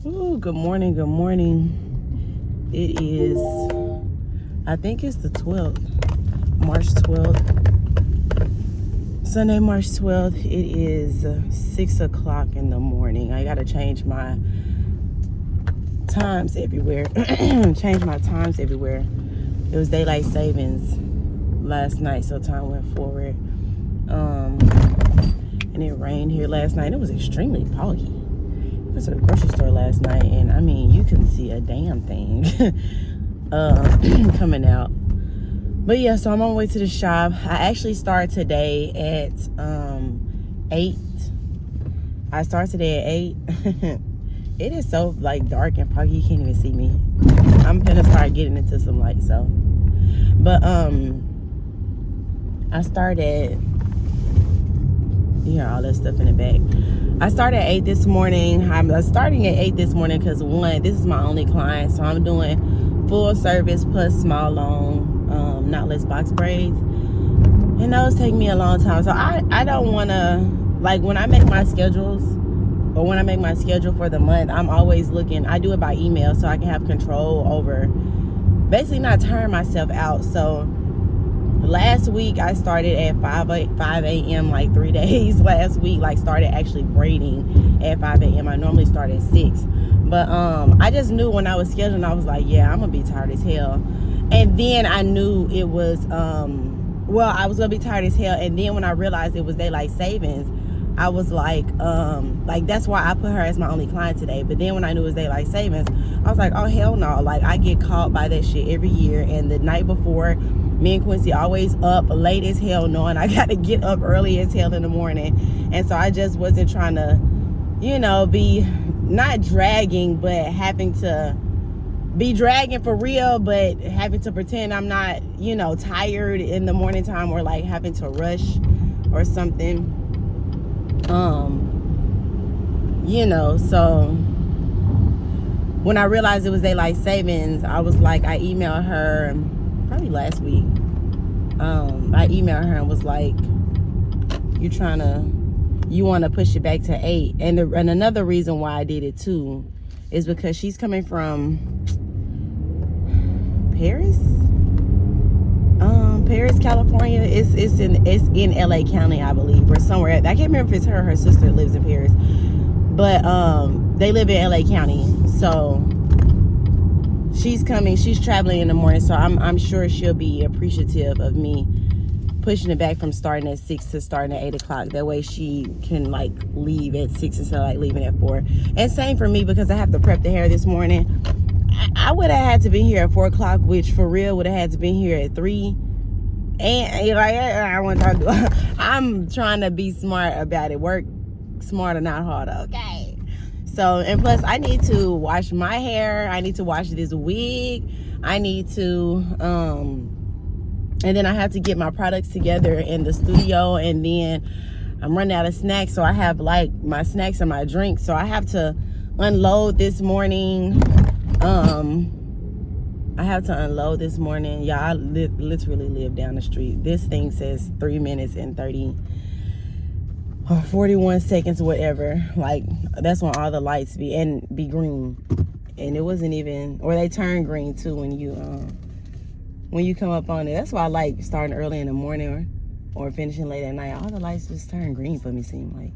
Ooh, good morning, good morning. It is, I think it's the 12th, March 12th. Sunday, March 12th. It is 6 o'clock in the morning. I gotta change my times everywhere. Change my times everywhere. It was daylight savings last night, so time went forward. And it rained here last night. It was extremely foggy. I went to the grocery store last night, and I mean, you couldn't see a damn thing coming out. But yeah, so I'm on my way to the shop. I actually start today at 8. I start today at 8. It is so like dark and foggy, you can't even see me. I'm gonna start getting into some light, so. But I started. You hear all that stuff in the back. I started at 8 this morning. I'm starting at 8 this morning because, one, this is my only client. So I'm doing full service plus small loan, knotless box braids. And those take me a long time. So I don't want to, like, when I make my schedules, or when I make my schedule for the month, I'm always looking. I do it by email so I can have control over basically not tiring myself out. So last week I started at 5 a.m. like 3 days last week, like started actually braiding at 5 a.m. I normally start at 6, but I just knew when I was scheduling, I was like, yeah, I'm gonna be tired as hell. And then I knew it was well, I was gonna be tired as hell. And then when I realized it was daylight savings, I was like that's why I put her as my only client today. But then when I knew it was daylight savings, I was like, oh hell no, like I get caught by that shit every year. And the night before, me and Quincy always up late as hell, knowing I got to get up early as hell in the morning. And so I just wasn't trying to, be not dragging, but having to be dragging for real, but having to pretend I'm not, tired in the morning time, or like having to rush or something. So when I realized it was daylight savings, I was like, I emailed her probably last week. I emailed her and was like, you want to push it back to 8. And another reason why I did it too is because she's coming from Paris, California. It's in LA County, I believe, or somewhere. I can't remember if it's her sister lives in Paris, but they live in LA County. So she's traveling in the morning, so I'm sure she'll be appreciative of me pushing it back from starting at 6 to starting at 8 o'clock. That way she can like leave at 6 instead of like leaving at 4. And same for me, because I have to prep the hair this morning. I would have had to be here at 4 o'clock, which for real would have had to be here at 3. And I'm trying to be smart about it. Work smarter, not harder. Okay. So, and plus I need to wash my hair. I need to wash this wig. I need to, and then I have to get my products together in the studio. And then I'm running out of snacks. So I have like my snacks and my drinks. So I have to unload this morning. I have to unload this morning. Y'all, I literally live down the street. This thing says 3 minutes and 30 or 41 seconds, whatever. Like, that's when all the lights be green. And it wasn't even, or they turn green too when you come up on it. That's why I like starting early in the morning or finishing late at night. All the lights just turn green for me, seem like.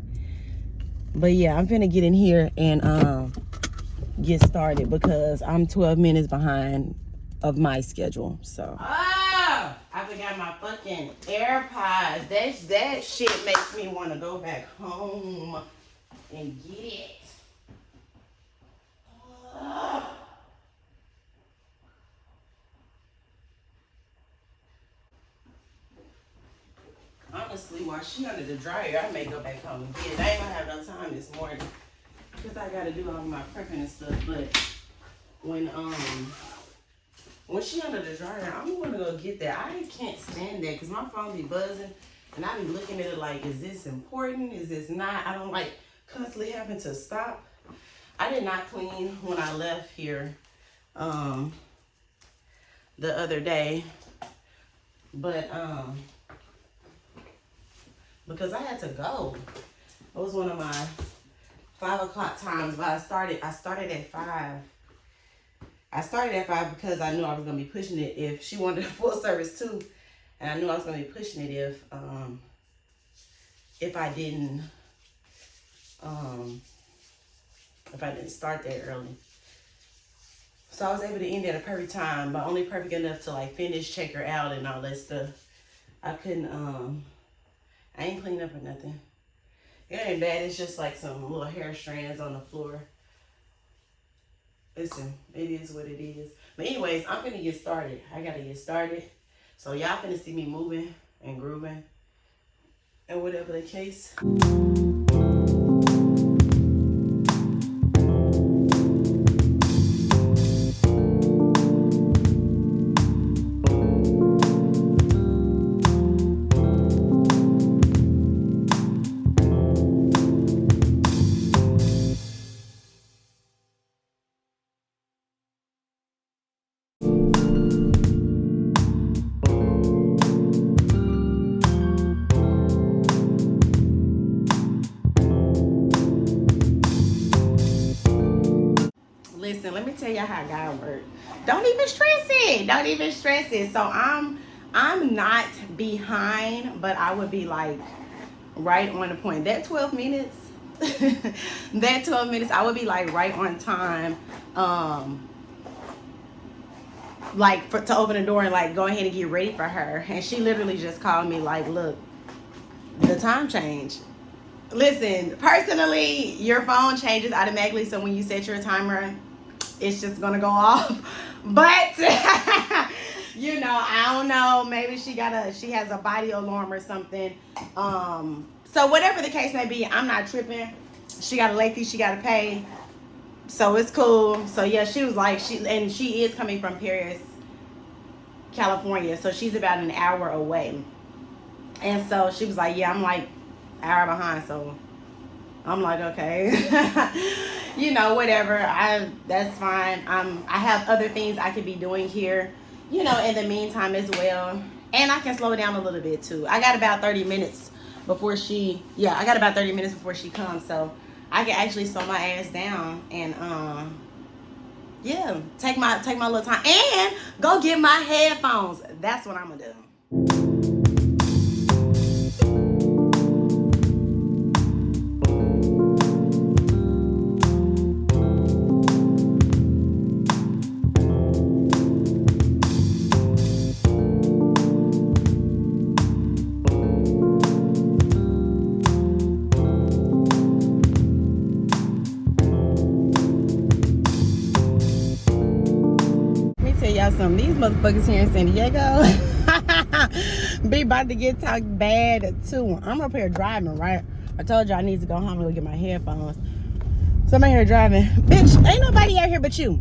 But yeah, I'm finna get in here and get started because I'm 12 minutes behind of my schedule. So I forgot my fucking AirPods. That shit makes me want to go back home and get it. Honestly, while she under the dryer, I may go back home and get it. I ain't gonna have no time this morning because I gotta do all my prepping and stuff. But when she under the dryer, I'm gonna go get that. I can't stand that because my phone be buzzing and I be looking at it like, is this important? Is this not? I don't like constantly having to stop. I did not clean when I left here the other day, but because I had to go. It was one of my 5 o'clock times, but I started at 5. I started at 5 because I knew I was gonna be pushing it if she wanted a full service too, and I knew I was gonna be pushing it if I didn't start that early. So I was able to end at a perfect time, but only perfect enough to like finish, check her out, and all that stuff. I couldn't. I ain't cleaned up or nothing. It ain't bad. It's just like some little hair strands on the floor. Listen, it is what it is. But anyways, I'm finna get started. I gotta get started. So y'all finna see me moving and grooving and whatever the case. Listen, let me tell y'all how God works. Don't even stress it. Don't even stress it. So I'm not behind, but I would be like right on the point. That 12 minutes, that 12 minutes, I would be like right on time. Like to open the door and like go ahead and get ready for her. And she literally just called me like, look, the time changed. Listen, personally, your phone changes automatically, so when you set your timer, it's just gonna go off. But you know, I don't know, maybe she has a body alarm or something. So whatever the case may be, I'm not tripping. She got a late fee she gotta pay, so it's cool. So yeah, she was like, she is coming from Paris, California, so she's about an hour away. And so she was like, yeah, I'm like hour behind, so I'm like, okay. You know, whatever. That's fine. I have other things I could be doing here, you know, in the meantime as well. And I can slow down a little bit too. I got about 30 minutes before she comes, so I can actually slow my ass down and yeah, take my little time and go get my headphones. That's what I'm gonna do. Some these motherfuckers here in San Diego be about to get talked bad too. I'm up here driving, right? I told you I need to go home and go get my headphones. So I'm out here driving. Bitch, ain't nobody out here but you.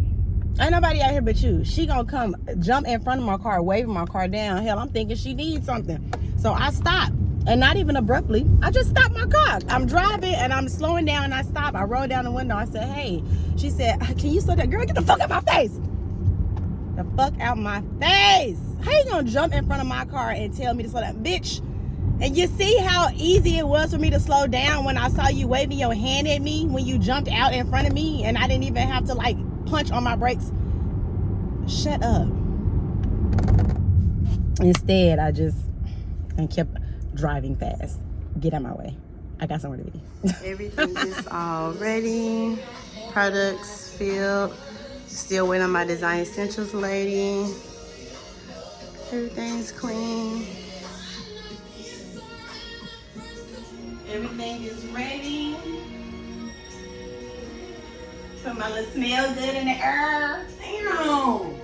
Ain't nobody out here but you. She gonna come jump in front of my car, waving my car down. Hell, I'm thinking she needs something. So I stopped. And not even abruptly. I just stopped my car. I'm driving and I'm slowing down and I stop. I rolled down the window. I said, hey. She said, can you slow down? Girl, get the fuck out my face. The fuck out my face. How you gonna jump in front of my car and tell me to slow down? Bitch. And you see how easy it was for me to slow down when I saw you waving your hand at me when you jumped out in front of me and I didn't even have to like punch on my brakes? Shut up. Instead, I kept driving fast. Get out my way. I got somewhere to be. Everything is all ready. Products filled. Still waiting on my design essentials lady. Everything's clean. Everything is ready. Put my little smell good in the air. Damn.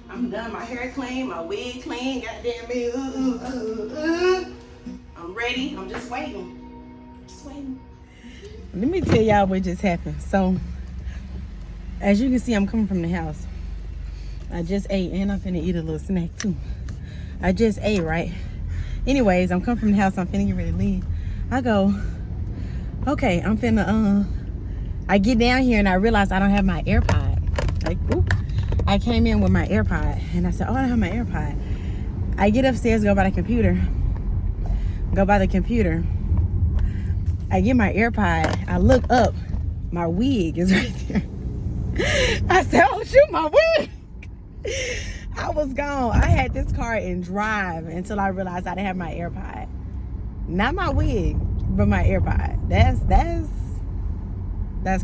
I'm done. My hair clean, my wig clean. Goddamn me. I'm ready. I'm just waiting. Just waiting. Let me tell y'all what just happened. So, as you can see, I'm coming from the house. I just ate and I'm finna eat a little snack too. I just ate, right? Anyways, I'm coming from the house. I'm finna get ready to leave. I go, okay, I'm finna, I get down here and I realize I don't have my AirPod. Like, oop. I came in with my AirPod and I said, oh, I don't have my AirPod. I get upstairs, go by the computer. I get my AirPod. I look up. My wig is right there. I said, oh shoot, my wig. I was gone. I had this car in drive until I realized I didn't have my AirPod. Not my wig, but my AirPod. That's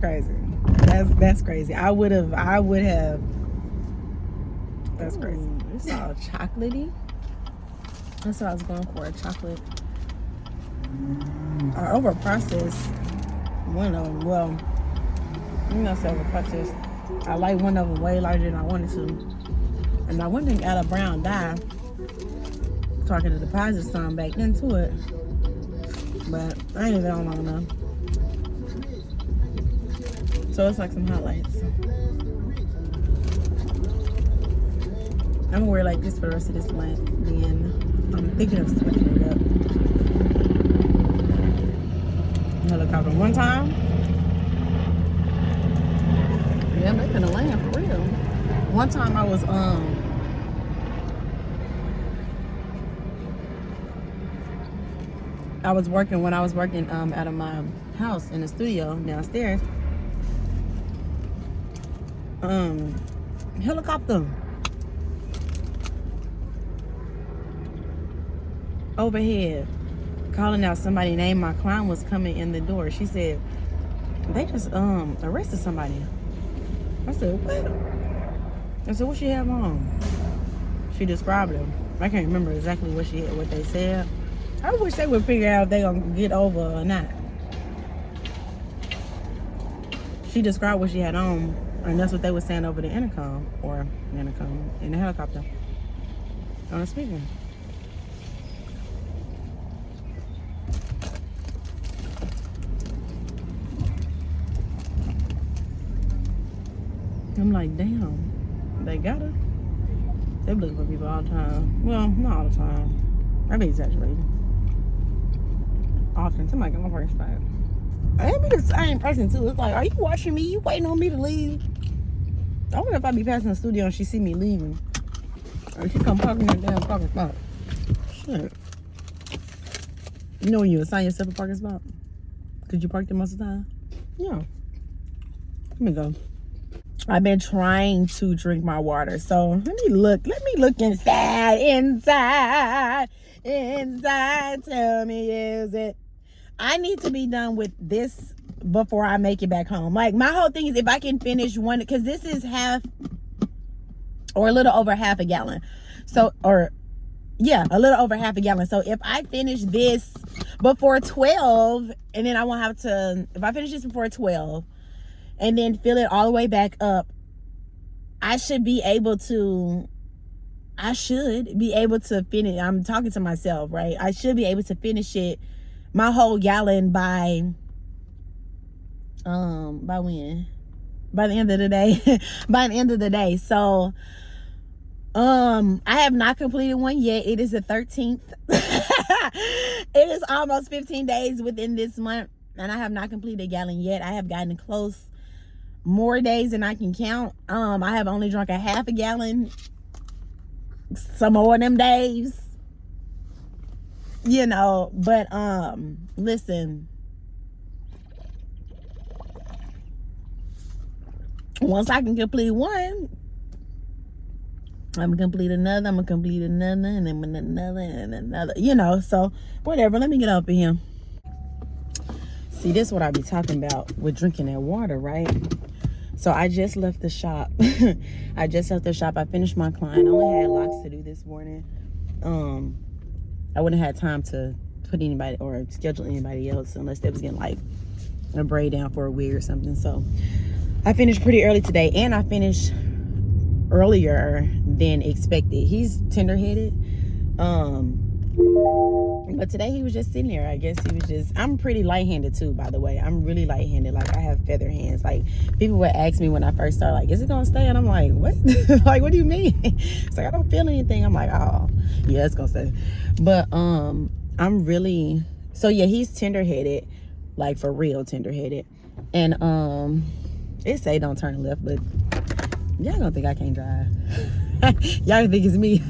crazy. That's crazy. I would have. That's crazy. It's all chocolatey. That's what I was going for, a chocolate. Or over processed. One of them. Well, I'm not saying over processed. I like one of them way larger than I wanted to. And I went and got a brown dye so I could deposit some back into it. But I ain't even on long enough. So it's like some highlights. I'm gonna wear like this for the rest of this month. Then I'm thinking of switching it up. Helicopter one time. Yeah, I'm making a land for real. One time I was working out of my house in the studio downstairs. Helicopter overhead calling out somebody name. My client was coming in the door. She said they just arrested somebody. I said, what? I said, what she have on? She described him. I can't remember exactly what they said. I wish they would figure out if they gonna get over or not. She described what she had on, and that's what they were saying over the intercom in the helicopter on the speaker. I'm like, damn, they got her. They look for people all the time. Well, not all the time. I be exaggerating. Often, somebody got my parking spot. I be the same person too. It's like, are you watching me? You waiting on me to leave? I wonder if I be passing the studio and she see me leaving, or she come parking in the damn parking spot. Shit. You know when you assign yourself a parking spot? Could you park there most of the time? Yeah. Let me go. I've been trying to drink my water. So let me look inside. Tell me, is it? I need to be done with this before I make it back home. Like, my whole thing is if I can finish one, because this is half or a little over half a gallon. So, or yeah, a little over half a gallon. So if I finish this before 12, and then I won't have to, if I finish this before 12 and then fill it all the way back up, I should be able to finish. I'm talking to myself, right? I should be able to finish it, my whole gallon by when? By the end of the day. By the end of the day. So I have not completed one yet. It is the 13th. It is almost 15 days within this month, and I have not completed a gallon yet. I have gotten close more days than I can count. I have only drunk a half a gallon some more of them days, you know. But listen, once I can complete one, I'm gonna complete another, and then another and another, you know. So whatever, let me get up in here. See, this is what I be talking about with drinking that water, right? So I just left the shop. I finished my client. I only had locks to do this morning. I wouldn't have had time to put anybody or schedule anybody else unless they was getting like a braid down for a wig or something. So I finished pretty early today, and I finished earlier than expected. He's tender-headed. But today he was just sitting there. I guess he was just, I'm pretty light-handed too, by the way. I'm really light-handed. Like, I have feather hands. Like, people would ask me when I first started, like, is it gonna stay? And I'm like, what? Like, what do you mean? It's like, I don't feel anything. I'm like, oh yeah, it's gonna stay. But I'm really, so yeah, he's tender-headed, like for real tender-headed. And it say don't turn left, but y'all gonna think I can't drive. Y'all gonna think it's me.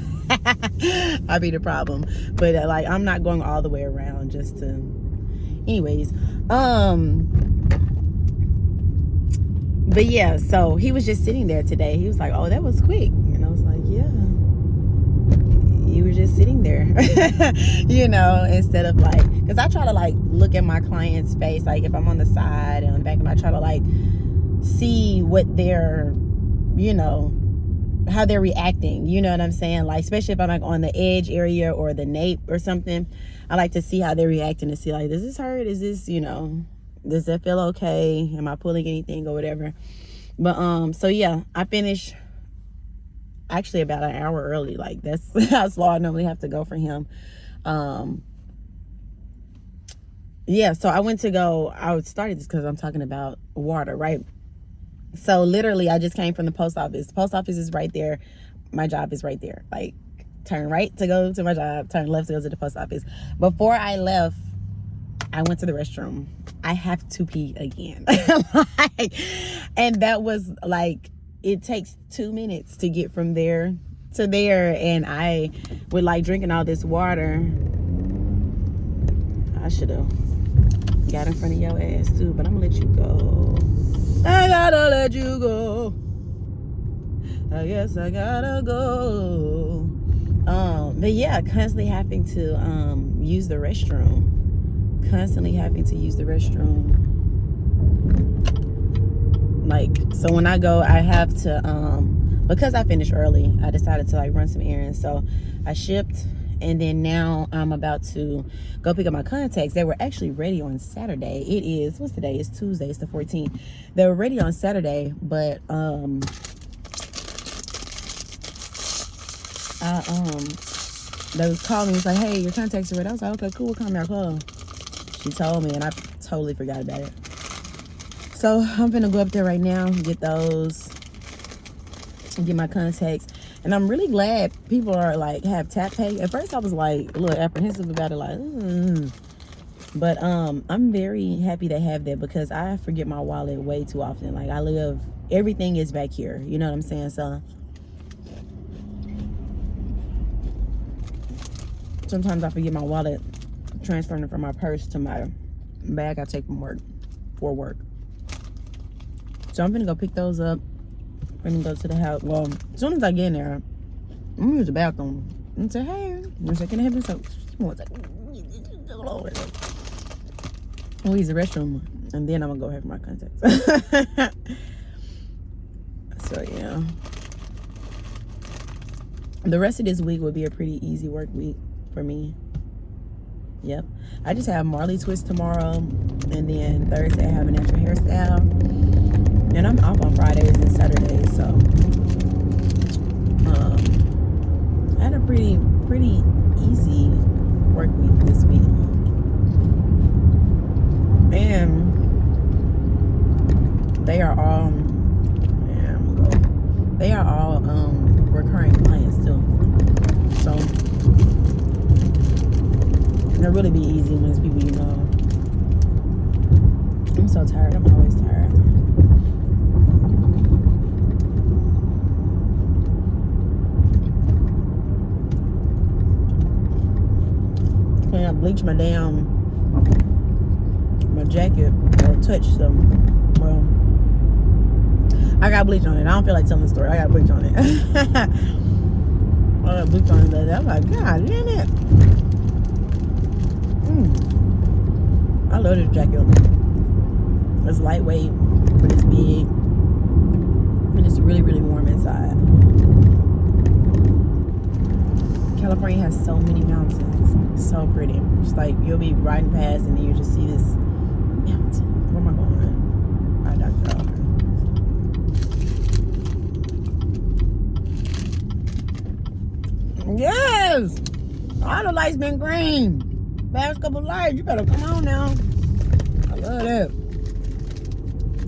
I be the problem. But like, I'm not going all the way around just to, anyways. But yeah, so he was just sitting there today. He was like, oh, that was quick. And I was like, yeah, you were just sitting there. You know, instead of like, because I try to like look at my client's face, like if I'm on the side and on the back of my, I try to like see what they're, you know, how they're reacting. You know what I'm saying? Like, especially if I'm like on the edge area or the nape or something, I like to see how they're reacting to see like, does this hurt? Is this, you know, does that feel okay? Am I pulling anything or whatever? But so yeah, I finished actually about an hour early. Like that's how slow I normally have to go for him. Yeah, so I went to go, I started this because I'm talking about water, right? So literally I just came from the post office. The post office is right there. My job is right there. Like, turn right to go to my job, turn left to go to the post office. Before I left, I went to the restroom. I have to pee again. Like, and that was like, it takes 2 minutes to get from there to there. And I would like drinking all this water. I should have got in front of your ass too, but I'm gonna let you go. I gotta let you go. I guess I gotta go. But yeah, constantly having to use the restroom. Constantly having to use the restroom. Like, so when I go, I have to because I finished early, I decided to like run some errands. So I shipped, and then now I'm about to go pick up my contacts. They were actually ready on Saturday. It is, what's today? It's Tuesday, it's the 14th. They were ready on Saturday, but they was calling me. It's like, hey, your contacts are ready. I was like, okay, cool, what kind of call? She told me, and I totally forgot about it. So I'm gonna go up there right now, get those, and get my contacts. And I'm really glad people are like have tap pay. At first I was like a little apprehensive about it, like, but I'm very happy to have that because I forget my wallet way too often. Like, everything is back here. You know what I'm saying? So sometimes I forget my wallet, transferring it from my purse to my bag I take from work, for work. So I'm gonna go pick those up. I'm gonna go to the house. Well, as soon as I get in there, I'm gonna use the bathroom and say, hey, one second, I have this soap. One second. I'll use the restroom, and then I'm gonna go have my contacts. So yeah, the rest of this week will be a pretty easy work week for me. Yep, I just have Marley twist tomorrow, and then Thursday I have a natural hairstyle, and I'm off on Fridays and Saturdays. So I had a pretty easy work week this week, and they are all recurring clients too. So it'll really be easy when it's people you know. I'm so tired. I'm always tired. I bleached my jacket, or touched them. Well, I got bleach on it. I don't feel like telling the story. I got bleach on it. I got bleach on it. I'm like, God damn it. I love this jacket. It's lightweight, but it's big, and it's really, really warm inside. California has so many mountains. So pretty. It's like you'll be riding past and then you just see this mountain. Where am I going? All right, Dr. Yes! All the lights been green. Last couple lights, you better come on now. I love that.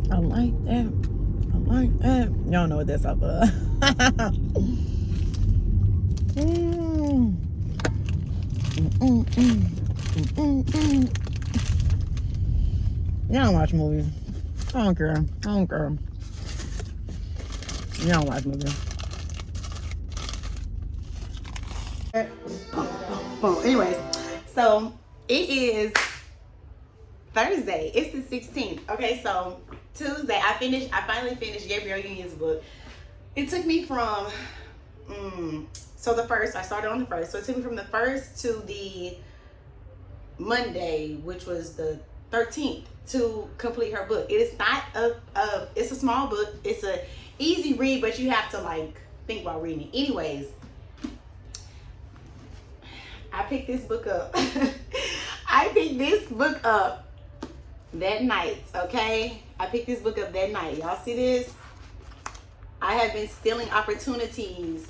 I like that. I like that. Y'all know what that's up for. Y'all don't watch movies. I don't care. Y'all don't watch movies. Well, anyways, so it is Thursday. It's the 16th. Okay, so Tuesday, I finally finished Gabrielle Union's book. It took me from, so the first, I started on the first. So it took me from the first to the Monday, which was the 13th, to complete her book. It is not it's a small book. It's a easy read, but you have to like think while reading it. Anyways, I picked this book up. I picked this book up that night, okay? I picked this book up that night. Y'all see this? I have been stealing opportunities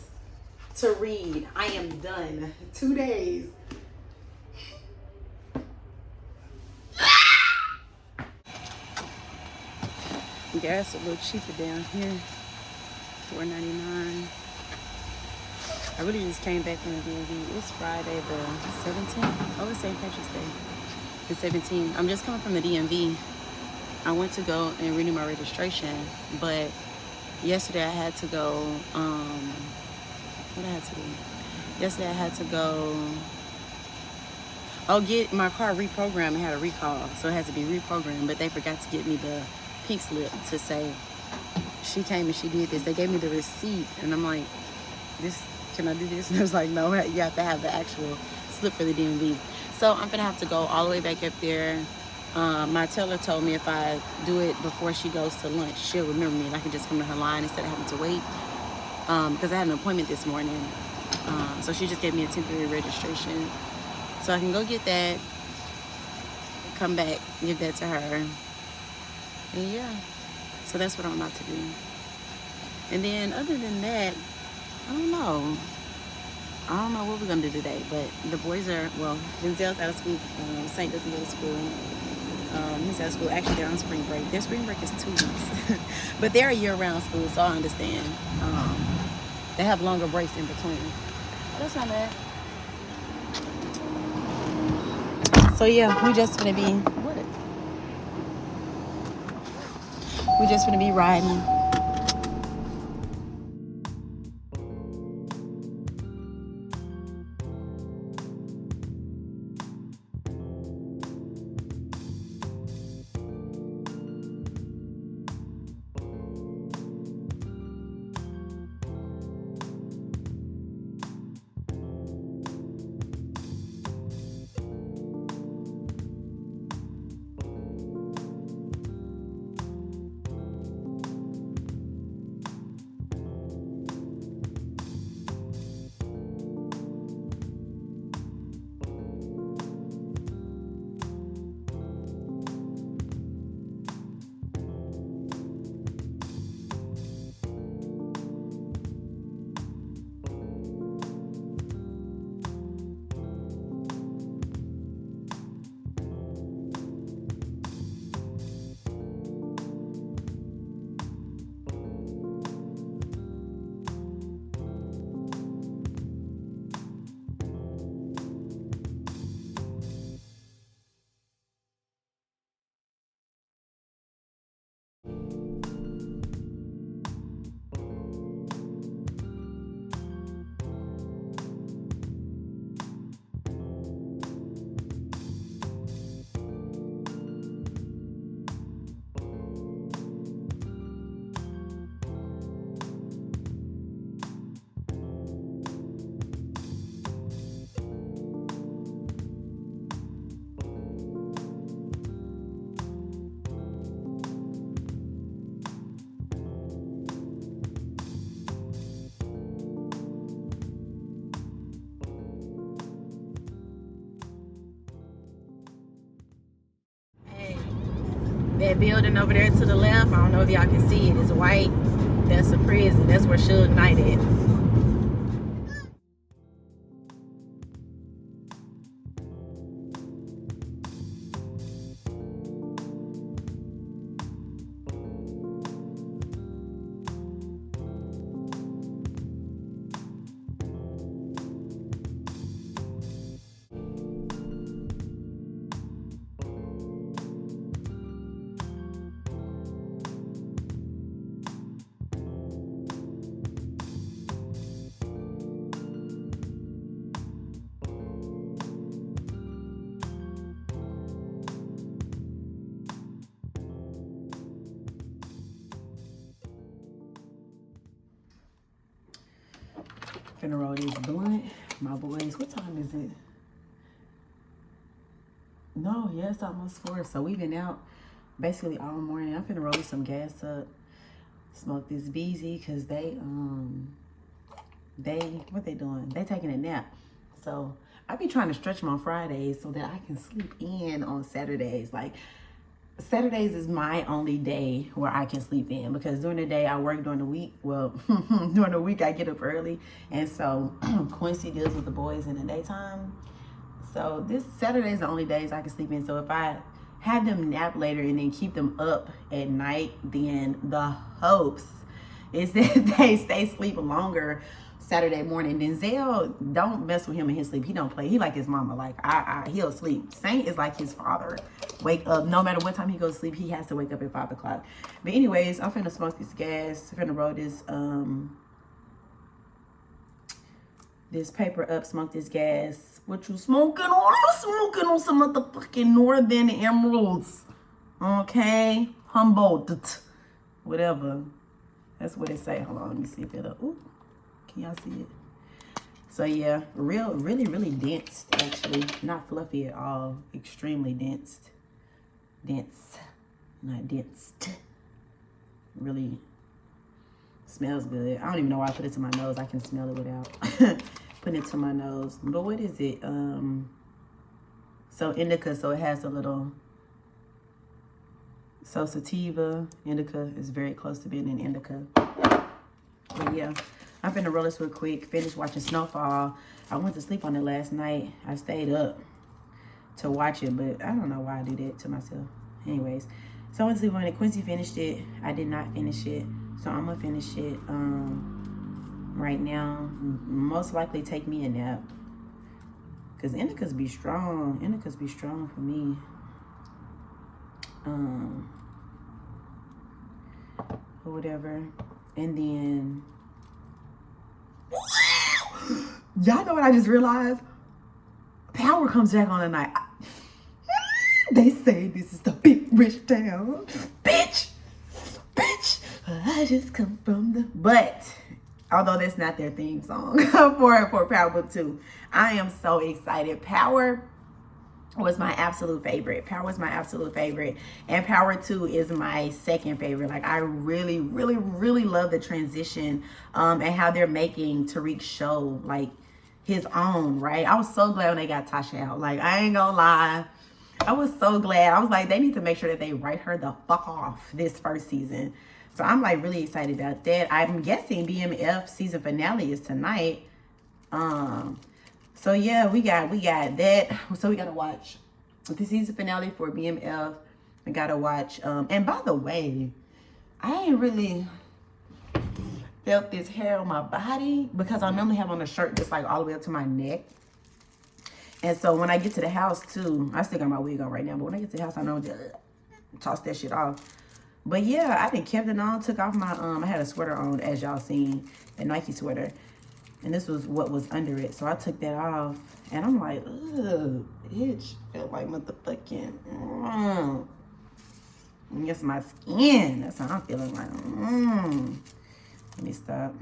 to read. I am done. 2 days. Gas a little cheaper down here. $4.99. I really just came back from the DMV. It's Friday the 17th. Oh, it's St. Patrick's Day. The 17th. I'm just coming from the DMV. I went to go and renew my registration, but yesterday I had to go, what I had to do? Yesterday I had to go, get my car reprogrammed. It had a recall, so it had to be reprogrammed, but they forgot to get me the pink slip to say she came and she did this. They gave me the receipt, and I'm like, can I do this? And I was like, no, you have to have the actual slip for the DMV. So I'm gonna have to go all the way back up there. My teller told me if I do it before she goes to lunch, she'll remember me and I can just come to her line instead of having to wait, because I had an appointment this morning. So she just gave me a temporary registration, so I can go get that, come back, give that to her, and yeah, so that's what I'm about to do. And then other than that, I don't know what we're gonna do today, but the boys are, well, Denzel's out of school, Saint doesn't go to school. He's out of school. Actually, they're on spring break. Their spring break is 2 weeks, but they're a year-round school, so I understand. They have longer breaks in between. That's not bad. So yeah, we just gonna be riding. That building over there to the left, I don't know if y'all can see it, it's white. That's a prison. That's where Suge Knight is. Finna roll this blunt. My boys, what time is it? No, yeah, it's almost 4. So we've been out basically all morning. I'm finna roll some gas up. Smoke this BZ because what they doing? They taking a nap. So I be trying to stretch them on Fridays so that I can sleep in on Saturdays. Like Saturdays is my only day where I can sleep in because during the day I work during the week. Well, during the week I get up early, and so Quincy deals with the boys in the daytime. So this Saturday is the only days I can sleep in. So if I have them nap later and then keep them up at night, then the hopes is that they stay asleep longer Saturday morning. Denzel, don't mess with him in his sleep. He don't play. He like his mama. Like he'll sleep. Saint is like his father. Wake up no matter what time he goes to sleep. He has to wake up at 5 o'clock. But anyways, I'm finna smoke this gas. I'm finna roll this paper up. Smoke this gas. What you smoking on? I'm smoking on some motherfucking Northern Emeralds. Okay, Humboldt, whatever. That's what it say. Hold on, let me see if it'll. Ooh. Can y'all see it? So yeah, really dense actually. Not fluffy at all. Extremely dense. Dense. Not dense. Really smells good. I don't even know why I put it to my nose. I can smell it without putting it to my nose. But what is it? So indica, so it has a little. So sativa, indica is very close to being an indica. But yeah. I'm finna roll this real quick. Finish watching Snowfall. I went to sleep on it last night. I stayed up to watch it, but I don't know why I do that to myself. Anyways, so I went to sleep on it. Quincy finished it. I did not finish it, so I'm gonna finish it right now. Most likely take me a nap, cause indicas be strong. Indicas be strong for me. Or whatever, and then. Y'all know what I just realized? Power comes back on tonight. They say this is the big rich town. Bitch! I just come from the... But, although that's not their theme song for Power Book 2, I am so excited. Power was my absolute favorite. Power was my absolute favorite. And Power 2 is my second favorite. Like, I really love the transition and how they're making Tariq's show, like, his own, right? I was so glad when they got Tasha out. Like, I ain't gonna lie. I was so glad. I was like, they need to make sure that they write her the fuck off this first season. So I'm, like, really excited about that. I'm guessing BMF season finale is tonight. So yeah, we got that. So we gotta watch the season finale for BMF. We gotta watch. And by the way, I ain't really felt this hair on my body because I normally have on a shirt that's like all the way up to my neck. And so when I get to the house too, I still got my wig on right now, but when I get to the house, I know to toss that shit off. But yeah, I done kept it on, took off my I had a sweater on, as y'all seen, a Nike sweater. And this was what was under it. So I took that off. And I'm like, ugh, bitch. Felt like motherfucking, I guess my skin. That's how I'm feeling like, Let me stop.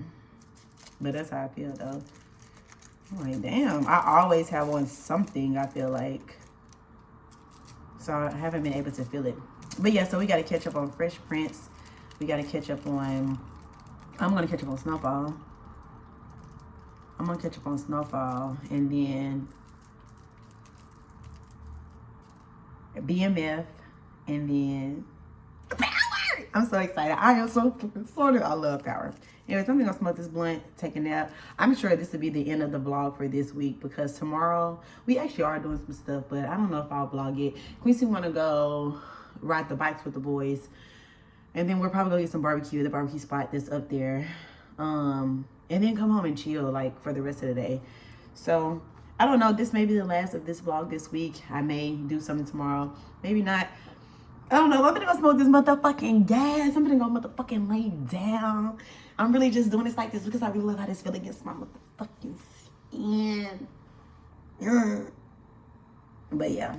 But that's how I feel, though. I'm like, damn. I always have on something, I feel like. So I haven't been able to feel it. But yeah, so we got to catch up on Fresh Prince. We got to catch up on, I'm going to catch up on Snowfall. I'm going to catch up on Snowfall, and then BMF, and then Power. I'm so excited. I am so excited. I love Power. Anyways, I'm going to smoke this blunt, take a nap. I'm sure this will be the end of the vlog for this week because tomorrow, we actually are doing some stuff, but I don't know if I'll vlog it. Quincy want to go ride the bikes with the boys, and then we're probably going to get some barbecue, the barbecue spot that's up there. And then come home and chill, like, for the rest of the day. So, I don't know. This may be the last of this vlog this week. I may do something tomorrow. Maybe not. I don't know. I'm gonna go smoke this motherfucking gas. I'm gonna go motherfucking lay down. I'm really just doing this like this because I really love how this feels against my motherfucking skin. But, yeah.